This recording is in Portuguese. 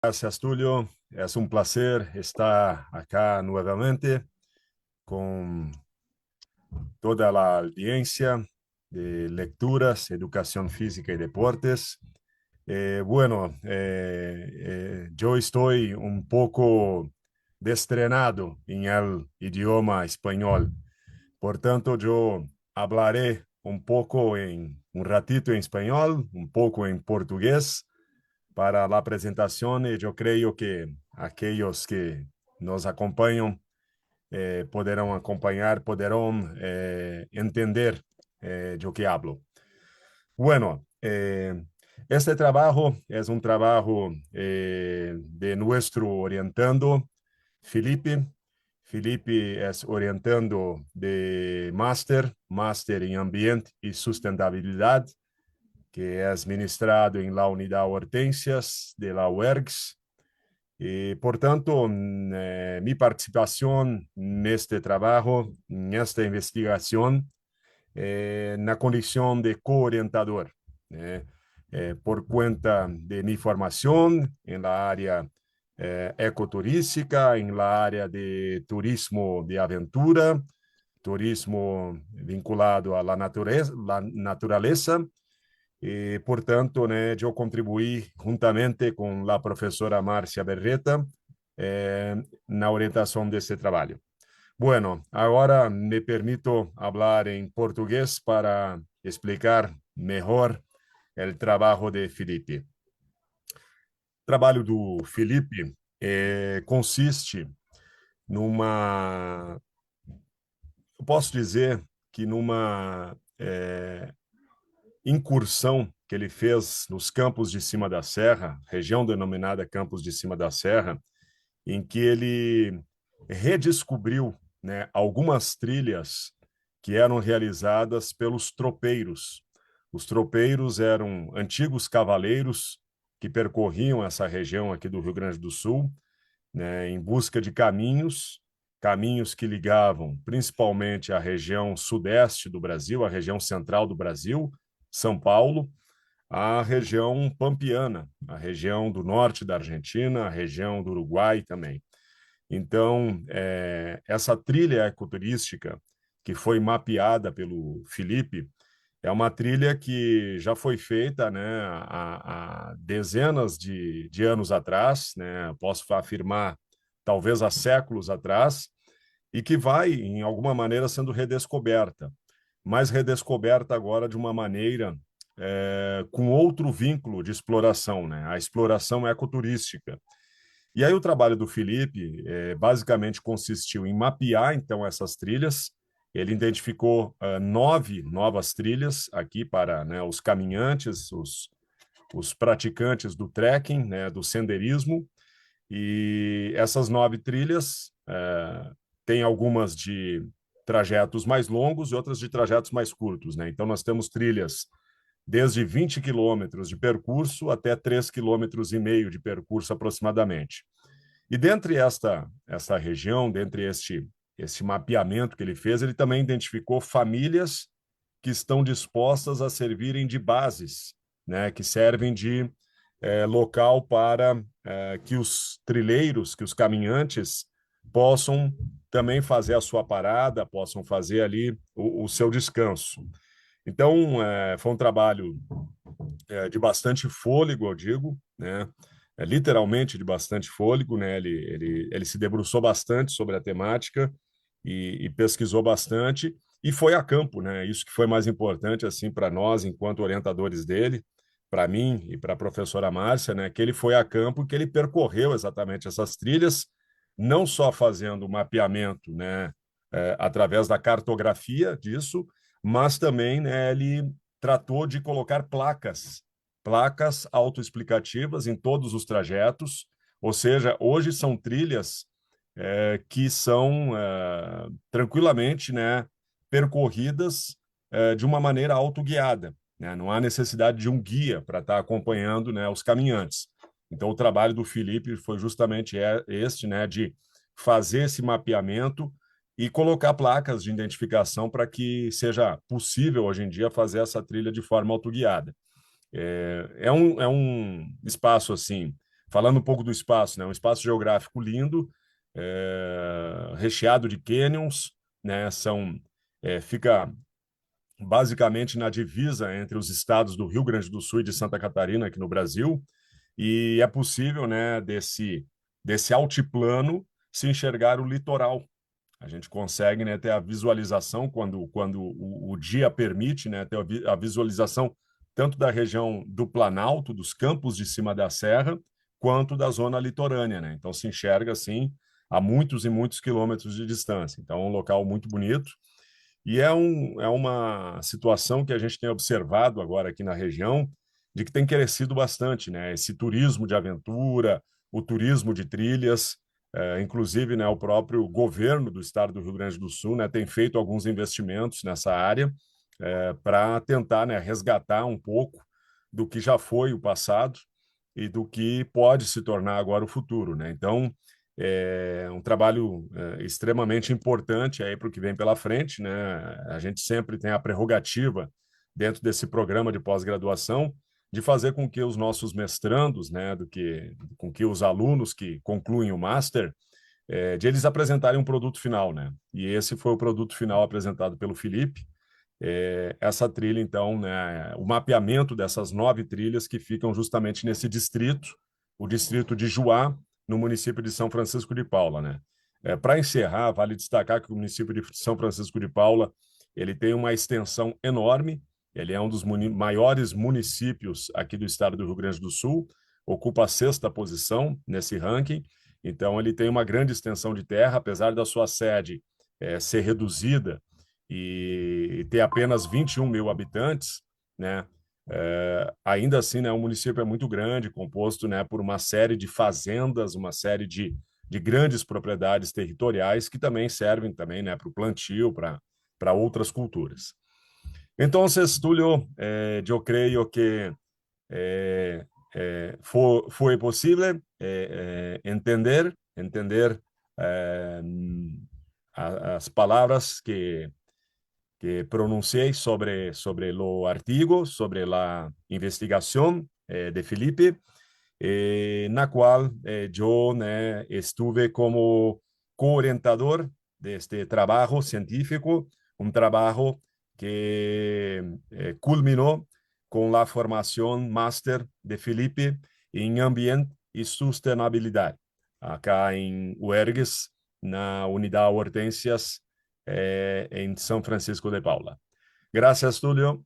Gracias, Tulio. Es un placer estar acá nuevamente con toda la audiencia de lecturas, educación física y deportes. Yo estoy un poco destrenado en el idioma español. Por tanto, yo hablaré un poco en un ratito en español, un poco en portugués para la presentación y yo creo que aquellos que nos acompañan poderão acompanhar, poderão entender de que hablo. Bueno, este trabajo es un trabajo de nuestro orientando, Felipe. Felipe es orientando de máster en ambiente y sustentabilidad, que es ministrado en la unidad Hortensias de la UERGS. E, portanto, minha participação neste trabalho, nesta investigação, na condição de co-orientador, né? Por conta de minha formação em la área ecoturística, em la área de turismo de aventura, turismo vinculado à natureza, e, portanto, né, eu contribuí juntamente com a professora Márcia Berreta na orientação desse trabalho. Bueno, agora me permito falar em português para explicar melhor o trabalho de Felipe. O trabalho do Felipe consiste numa, eu posso dizer que numa incursão que ele fez nos Campos de Cima da Serra, região denominada Campos de Cima da Serra, em que ele redescobriu, né, algumas trilhas que eram realizadas pelos tropeiros. Os tropeiros eram antigos cavaleiros que percorriam essa região aqui do Rio Grande do Sul, né, em busca de caminhos que ligavam principalmente a região sudeste do Brasil, a região central do Brasil, São Paulo, a região pampiana, a região do norte da Argentina, a região do Uruguai também. Então, essa trilha ecoturística que foi mapeada pelo Felipe é uma trilha que já foi feita, né, há dezenas de anos atrás, né, posso afirmar, talvez há séculos atrás, e que vai, em alguma maneira, sendo redescoberta, mas redescoberta agora de uma maneira com outro vínculo de exploração, né, a exploração ecoturística. E aí o trabalho do Felipe basicamente consistiu em mapear, então, essas trilhas. Ele identificou 9 novas trilhas aqui para, né, os caminhantes, os praticantes do trekking, né, do senderismo. E essas 9 trilhas têm algumas de trajetos mais longos e outras de trajetos mais curtos, né? Então, nós temos trilhas desde 20 quilômetros de percurso até 3,5 km de percurso aproximadamente. E dentre essa região, dentre este mapeamento que ele fez, ele também identificou famílias que estão dispostas a servirem de bases, né, que servem de local para que os trilheiros, que os caminhantes possam também fazer a sua parada, possam fazer ali o seu descanso. Então, foi um trabalho de bastante fôlego, eu digo, né? Literalmente de bastante fôlego, né? Ele se debruçou bastante sobre a temática e pesquisou bastante e foi a campo, né? Isso que foi mais importante assim para nós, enquanto orientadores dele, para mim e para a professora Márcia, né? Que ele foi a campo, que ele percorreu exatamente essas trilhas, não só fazendo o mapeamento, né? Através da cartografia disso, mas também, né, ele tratou de colocar placas autoexplicativas em todos os trajetos, ou seja, hoje são trilhas que são tranquilamente, né, percorridas de uma maneira autoguiada, né? Não há necessidade de um guia para estar acompanhando, né, os caminhantes. Então, o trabalho do Felipe foi justamente este, né, de fazer esse mapeamento e colocar placas de identificação para que seja possível, hoje em dia, fazer essa trilha de forma autoguiada. É um espaço, assim, falando um pouco do espaço, né? Um espaço geográfico lindo, recheado de canyons, né? Fica basicamente na divisa entre os estados do Rio Grande do Sul e de Santa Catarina, aqui no Brasil, e é possível, né, desse altiplano se enxergar o litoral. A gente consegue, né, ter a visualização quando o dia permite, né, ter a visualização tanto da região do Planalto, dos campos de cima da serra, quanto da zona litorânea, né? Então se enxerga assim a muitos e muitos quilômetros de distância. Então é um local muito bonito. E é uma situação que a gente tem observado agora aqui na região, de que tem crescido bastante, né? Esse turismo de aventura, o turismo de trilhas, inclusive, né, o próprio governo do estado do Rio Grande do Sul, né, tem feito alguns investimentos nessa área para tentar, né, resgatar um pouco do que já foi o passado e do que pode se tornar agora o futuro, né? Então, é um trabalho extremamente importante aí para o que vem pela frente, né? A gente sempre tem a prerrogativa dentro desse programa de pós-graduação de fazer com que os nossos mestrandos, né, com que os alunos que concluem o master, de eles apresentarem um produto final, né? E esse foi o produto final apresentado pelo Felipe. Essa trilha, então, né, o mapeamento dessas 9 trilhas que ficam justamente nesse distrito, o distrito de Juá, no município de São Francisco de Paula, né? Para encerrar, vale destacar que o município de São Francisco de Paula ele tem uma extensão enorme, ele é um dos maiores municípios aqui do estado do Rio Grande do Sul, ocupa a 6ª posição nesse ranking, então ele tem uma grande extensão de terra, apesar da sua sede ser reduzida e ter apenas 21 mil habitantes, né? Ainda assim, né, o município é muito grande, composto, né, por uma série de fazendas, uma série de grandes propriedades territoriais que também servem também, né, para o plantio, para outras culturas. Então, Tulio, eu creio que foi possível entender as palavras que pronunciei sobre o artigo, sobre a investigação de Felipe, na qual eu, né, estive como co-orientador deste trabalho científico, um trabalho que culminou com a formação master de Felipe em ambiente e sustentabilidade, acá em UERGS, na unidade Hortências, em São Francisco de Paula. Gracias, Tulio.